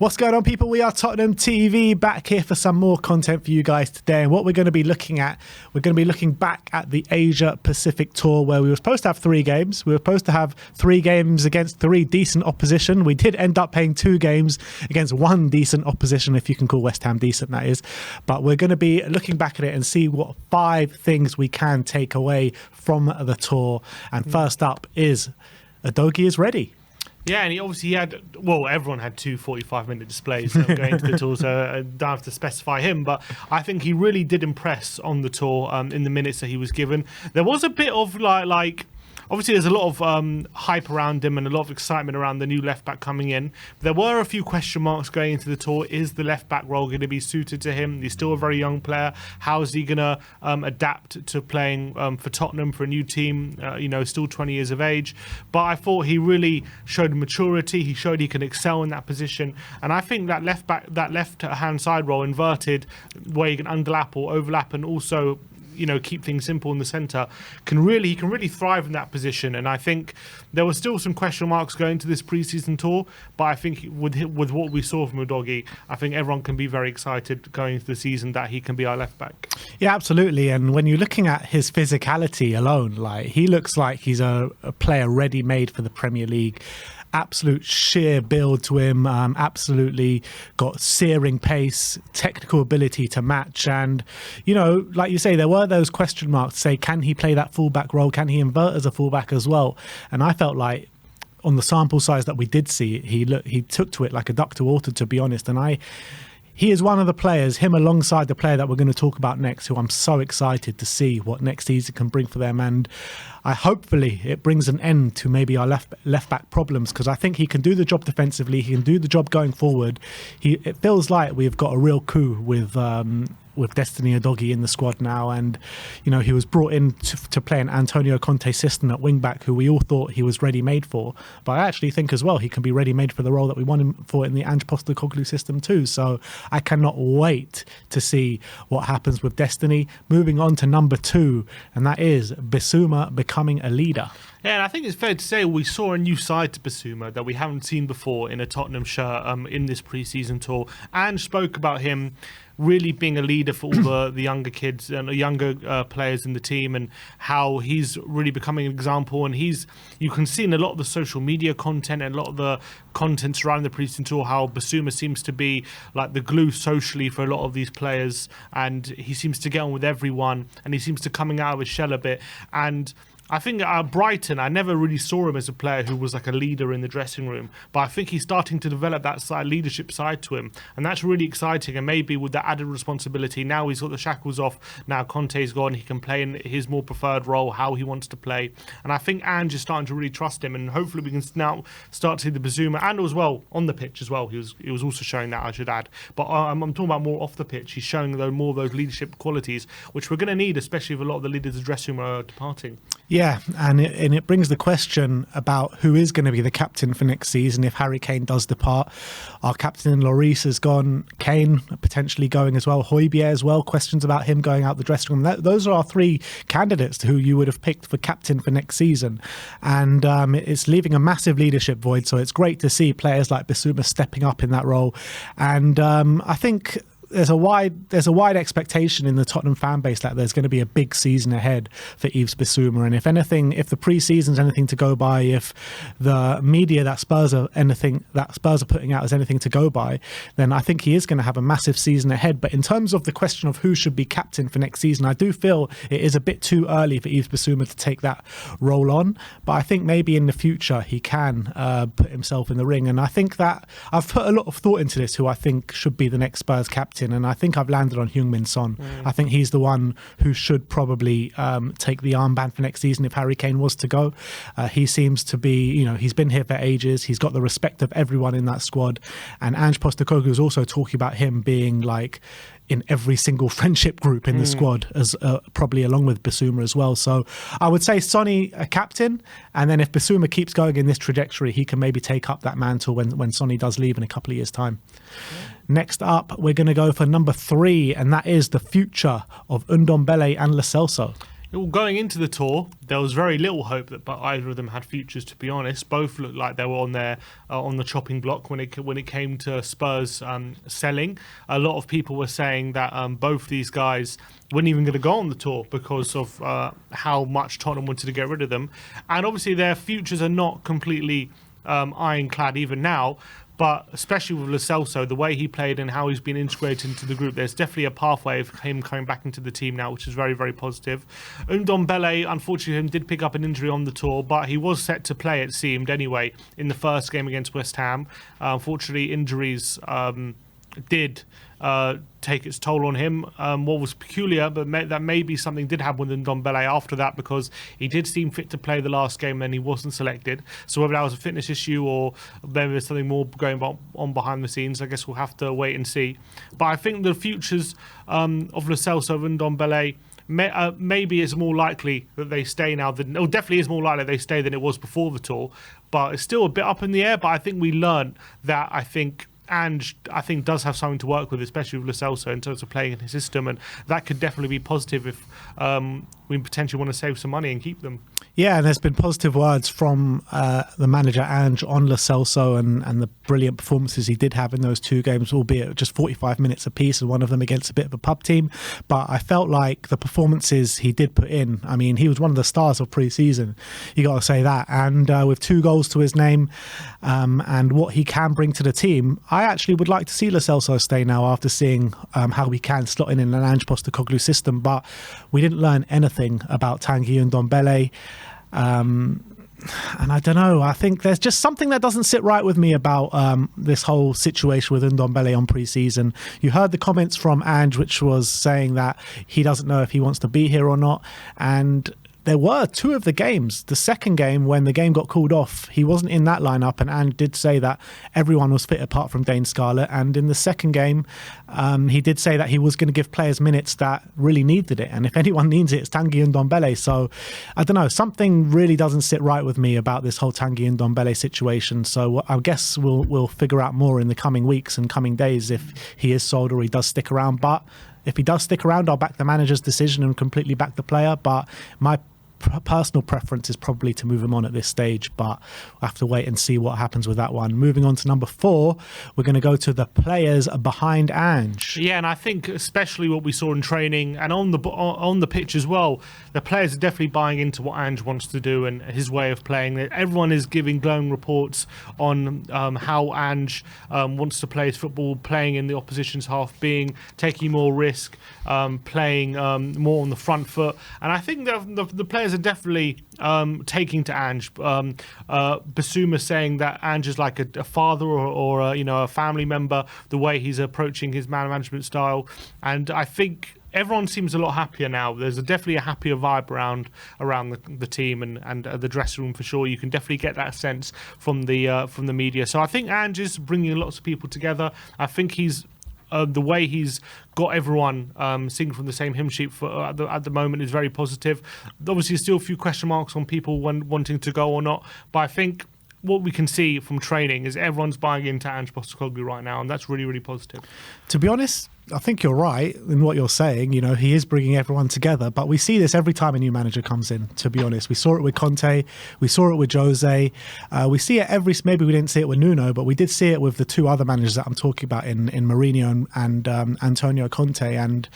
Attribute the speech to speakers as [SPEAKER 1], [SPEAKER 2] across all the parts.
[SPEAKER 1] What's going on, people? We are Tottenham TV, back here for some more content for you guys today. And what we're going to be looking at, we're going to be looking back at the Asia Pacific Tour, where we were supposed to have 3 games. We were supposed to have 3 games against 3 decent opposition. We did end up playing 2 games against 1 decent opposition, if you can call West Ham decent, that is. But we're going to be looking back at it and see what 5 things we can take away from the tour. And first up is Udogie is ready.
[SPEAKER 2] Yeah, and he obviously had, well, everyone had 2 45-minute displays going into the tour, so I don't have to specify him, but I think he really did impress on the tour in the minutes that he was given. There was a bit of like obviously there's a lot of hype around him and a lot of excitement around the new left-back coming in. There were a few question marks going into the tour. Is the left-back role going to be suited to him? He's still a very young player. How is he going to adapt to playing for Tottenham, for a new team, still 20 years of age? But I thought he really showed maturity. He showed he can excel in that position. And I think that left-hand side role, inverted, where you can underlap or overlap and also keep things simple in the centre, he can really thrive in that position. And I think there were still some question marks going to this pre-season tour, but I think with what we saw from Udogie, I think everyone can be very excited going into the season that he can be our left back.
[SPEAKER 1] Yeah, absolutely. And when you're looking at his physicality alone, like, he looks like he's a player ready-made for the Premier League. Absolute sheer build to him, absolutely got searing pace, technical ability to match. And, like you say, there were those question marks to say, can he play that fullback role? Can he invert as a fullback as well? And I felt like on the sample size that we did see, he took to it like a duck to water, to be honest. And he is one of the players, him alongside the player that we're going to talk about next, who I'm so excited to see what next season can bring for them. And hopefully it brings an end to maybe our left back problems, because I think he can do the job defensively. He can do the job going forward. It feels like we've got a real coup with Destiny Udogie in the squad now. And he was brought in to play an Antonio Conte system at wing back, who we all thought he was ready made for. But I actually think as well he can be ready made for the role that we want him for in the Ange Postecoglou system too. So I cannot wait to see what happens with Destiny. Moving on to number 2, and that is BISSOUMA becoming a leader.
[SPEAKER 2] Yeah, and I think it's fair to say we saw a new side to BISSOUMA that we haven't seen before in a Tottenham shirt in this pre-season tour. Ange spoke about him really being a leader for all the younger kids and younger players in the team, and how he's really becoming an example. And you can see in a lot of the social media content and a lot of the content surrounding the pre-season tour how BISSOUMA seems to be like the glue socially for a lot of these players, and he seems to get on with everyone, and he seems to coming out of his shell a bit. And I think at Brighton, I never really saw him as a player who was like a leader in the dressing room, but I think he's starting to develop that leadership side to him, and that's really exciting. And maybe with that added responsibility, now he's got the shackles off, now Conte's gone, he can play in his more preferred role, how he wants to play. And I think Ange is starting to really trust him, and hopefully we can now start to see the BISSOUMA, and as well on the pitch as well. He was also showing that, I should add. But I'm talking about more off the pitch. He's showing more of those leadership qualities, which we're going to need, especially if a lot of the leaders of the dressing room are departing.
[SPEAKER 1] Yeah, and it brings the question about who is going to be the captain for next season if Harry Kane does depart. Our captain Lloris has gone, Kane potentially going as well, Højbjerg as well, questions about him going out the dressing room. Those are our 3 candidates who you would have picked for captain for next season. And it's leaving a massive leadership void, so it's great to see players like BISSOUMA stepping up in that role. And I think there's a wide expectation in the Tottenham fan base that there's going to be a big season ahead for Yves BISSOUMA. And if the pre-season's anything to go by, if the media that Spurs are putting out is anything to go by, then I think he is going to have a massive season ahead. But in terms of the question of who should be captain for next season, I do feel it is a bit too early for Yves BISSOUMA to take that role on. But I think maybe in the future he can put himself in the ring. And I think that I've put a lot of thought into this, who I think should be the next Spurs captain. And I think I've landed on Heung-min Son. I think he's the one who should probably take the armband for next season if Harry Kane was to go. He seems to be, he's been here for ages. He's got the respect of everyone in that squad. And Ange Postecoglou is also talking about him being like in every single friendship group in the squad, as probably along with BISSOUMA as well. So I would say Sonny a captain, and then if BISSOUMA keeps going in this trajectory, he can maybe take up that mantle when Sonny does leave in a couple of years' time. Next up, we're going to go for number 3, and that is the future of Ndombele and CELSO.
[SPEAKER 2] Going into the tour, there was very little hope that either of them had futures. To be honest, both looked like they were on the chopping block when it came to Spurs selling. A lot of people were saying that both these guys weren't even going to go on the tour because of how much Tottenham wanted to get rid of them, and obviously their futures are not completely ironclad even now. But especially with Lo Celso, the way he played and how he's been integrated into the group, there's definitely a pathway of him coming back into the team now, which is very, very positive. Ndombele, unfortunately, did pick up an injury on the tour, but he was set to play, it seemed, anyway, in the first game against West Ham. Unfortunately, injuries did take its toll on him. What was peculiar, but that maybe something did happen with Ndombele after that, because he did seem fit to play the last game and he wasn't selected. So whether that was a fitness issue or maybe there's something more going on behind the scenes, I guess we'll have to wait and see. But I think the futures of Lo Celso and Ndombele, maybe it's more likely that they stay now definitely is more likely they stay than it was before the tour, but it's still a bit up in the air. But I think we learned that Ange, I think, does have something to work with, especially with Lo Celso, in terms of playing in his system, and that could definitely be positive if we potentially want to save some money and keep them.
[SPEAKER 1] Yeah, and there's been positive words from the manager Ange on Lo Celso and the brilliant performances he did have in those two games, albeit just 45 minutes apiece, and one of them against a bit of a pub team. But I felt like the performances he did put in, I mean, he was one of the stars of pre-season, you got to say that. And with 2 goals to his name and what he can bring to the team, I actually would like to see Lo Celso stay now after seeing how we can slot in an Ange Postecoglou system. But we didn't learn anything about Tanguy Ndombele. And I don't know, I think there's just something that doesn't sit right with me about this whole situation with Ndombele on pre-season. You heard the comments from Ange, which was saying that he doesn't know if he wants to be here or not. And there were 2 of the games. The second game, when the game got called off, he wasn't in that lineup, and Ange did say that everyone was fit apart from Dane Scarlett. And in the second game, he did say that he was going to give players minutes that really needed it, and if anyone needs it, it's Tanguy Ndombele. So I don't know, something really doesn't sit right with me about this whole Tanguy Ndombele situation. So I guess we'll figure out more in the coming weeks and coming days if he is sold or he does stick around. But if he does stick around, I'll back the manager's decision and completely back the player. But my personal preference is probably to move him on at this stage, but we'll have to wait and see what happens with that one. Moving on to number 4, we're going to go to the players behind Ange.
[SPEAKER 2] Yeah, and I think especially what we saw in training and on the pitch as well, the players are definitely buying into what Ange wants to do and his way of playing. Everyone is giving glowing reports on how Ange wants to play his football, playing in the opposition's half, taking more risk, playing more on the front foot. And I think the players are definitely taking to Ange. BISSOUMA saying that Ange is like a father or a family member, the way he's approaching his man management style. And I think everyone seems a lot happier now. There's definitely a happier vibe around the team and the dressing room for sure. You can definitely get that sense from the media. So I think Ange is bringing lots of people together. I think he's the way he's got everyone singing from the same hymn sheet at the moment is very positive. Obviously, still a few question marks on people wanting to go or not, but I think what we can see from training is everyone's buying into Ange Postecoglou right now, and that's really, really positive.
[SPEAKER 1] To be honest, I think you're right in what you're saying. You know, he is bringing everyone together, but we see this every time a new manager comes in, to be honest. We saw it with Conte, we saw it with Jose, we see it maybe we didn't see it with Nuno, but we did see it with the 2 other managers that I'm talking about in Mourinho and Antonio Conte. And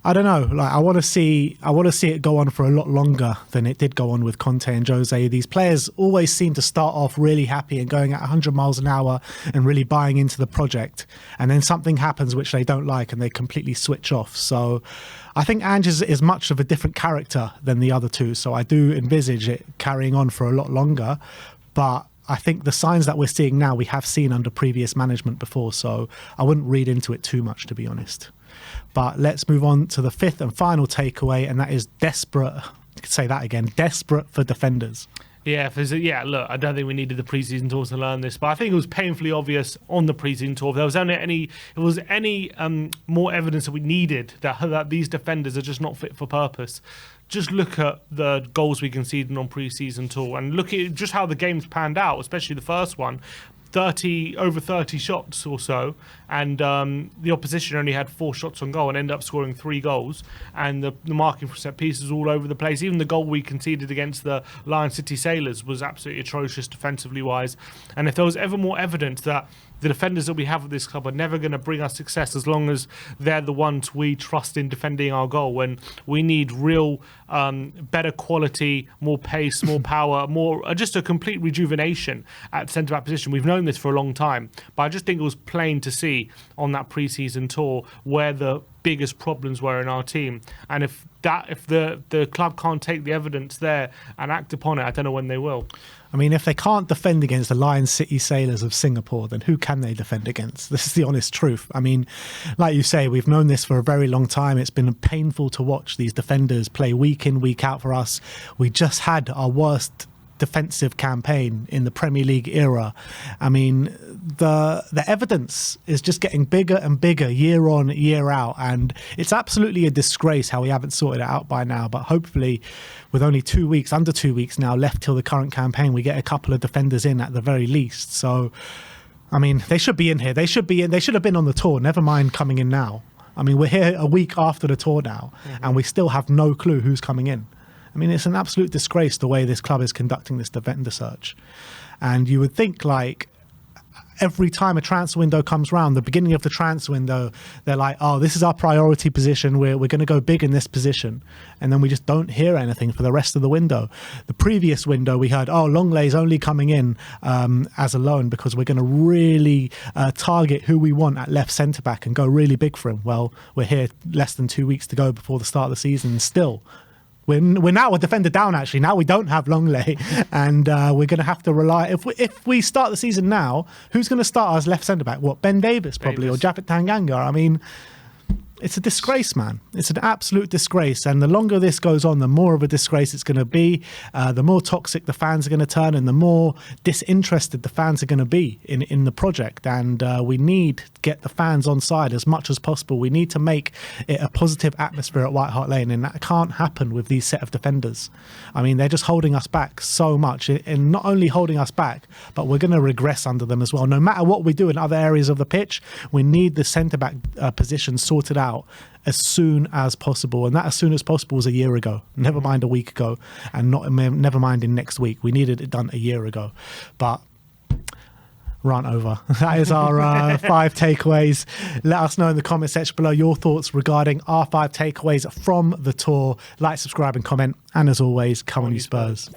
[SPEAKER 1] I don't know, like I want to see it go on for a lot longer than it did go on with Conte and Jose. These players always seem to start off really happy and going at 100 miles an hour and really buying into the project, and then something happens which they don't like and they completely switch off. So I think Ange is much of a different character than the other 2, so I do envisage it carrying on for a lot longer. But I think the signs that we're seeing now we have seen under previous management before, so I wouldn't read into it too much, to be honest. But let's move on to the 5th and final takeaway, and that is desperate. I could say that again, desperate for defenders.
[SPEAKER 2] Yeah, look, I don't think we needed the preseason tour to learn this, but I think it was painfully obvious on the preseason tour. If there was any more evidence that we needed that these defenders are just not fit for purpose. Just look at the goals we conceded on pre-season tour and look at just how the games panned out, especially the first one. over 30 shots or so, and the opposition only had 4 shots on goal and ended up scoring 3 goals, and the marking for set pieces all over the place. Even the goal we conceded against the Lion City Sailors was absolutely atrocious defensively wise. And if there was ever more evidence that the defenders that we have at this club are never going to bring us success as long as they're the ones we trust in defending our goal, when we need real better quality, more pace, more power, more just a complete rejuvenation at centre-back position. We've known this for a long time, but I just think it was plain to see on that pre-season tour where the biggest problems were in our team. And if the club can't take the evidence there and act upon it, I don't know when they will.
[SPEAKER 1] I mean, if they can't defend against the Lion City Sailors of Singapore, then who can they defend against? This is the honest truth. I mean, like you say, we've known this for a very long time. It's been painful to watch these defenders play week in, week out for us. We just had our worst defensive campaign in the Premier League era. I mean, the evidence is just getting bigger and bigger year on, year out, and it's absolutely a disgrace how we haven't sorted it out by now. But hopefully, with only under 2 weeks now left till the current campaign, we get a couple of defenders in at the very least. So, I mean, they should be in here. They should have been on the tour, never mind coming in now. I mean, we're here a week after the tour now, and we still have no clue who's coming in. I mean, it's an absolute disgrace the way this club is conducting this defender search. And you would think, like, every time a transfer window comes around, the beginning of the transfer window, they're like, oh, this is our priority position. We're going to go big in this position. And then we just don't hear anything for the rest of the window. The previous window, we heard, oh, Longlay's only coming in as a loan because we're going to really target who we want at left centre-back and go really big for him. Well, we're here less than 2 weeks to go before the start of the season, and still we're now a defender down, actually. Now we don't have Longley, and we're going to have to rely... If we start the season now, who's going to start as left centre-back? What, Ben Davis probably, or Japhet Tanganga? I mean, it's a disgrace, man. It's an absolute disgrace. And the longer this goes on, the more of a disgrace it's going to be, the more toxic the fans are going to turn, and the more disinterested the fans are going to be in the project. And we need to get the fans on side as much as possible. We need to make it a positive atmosphere at White Hart Lane, and that can't happen with these set of defenders. I mean, they're just holding us back so much, and not only holding us back, but we're going to regress under them as well. No matter what we do in other areas of the pitch, we need the centre-back position sorted out as soon as possible, and that as soon as possible was a year ago, never mind a week ago, and never mind in next week. We needed it done a year ago. But rant over. That is our 5 takeaways. Let us know in the comment section below your thoughts regarding our 5 takeaways from the tour. Like, subscribe and comment, and as always, come on you Spurs.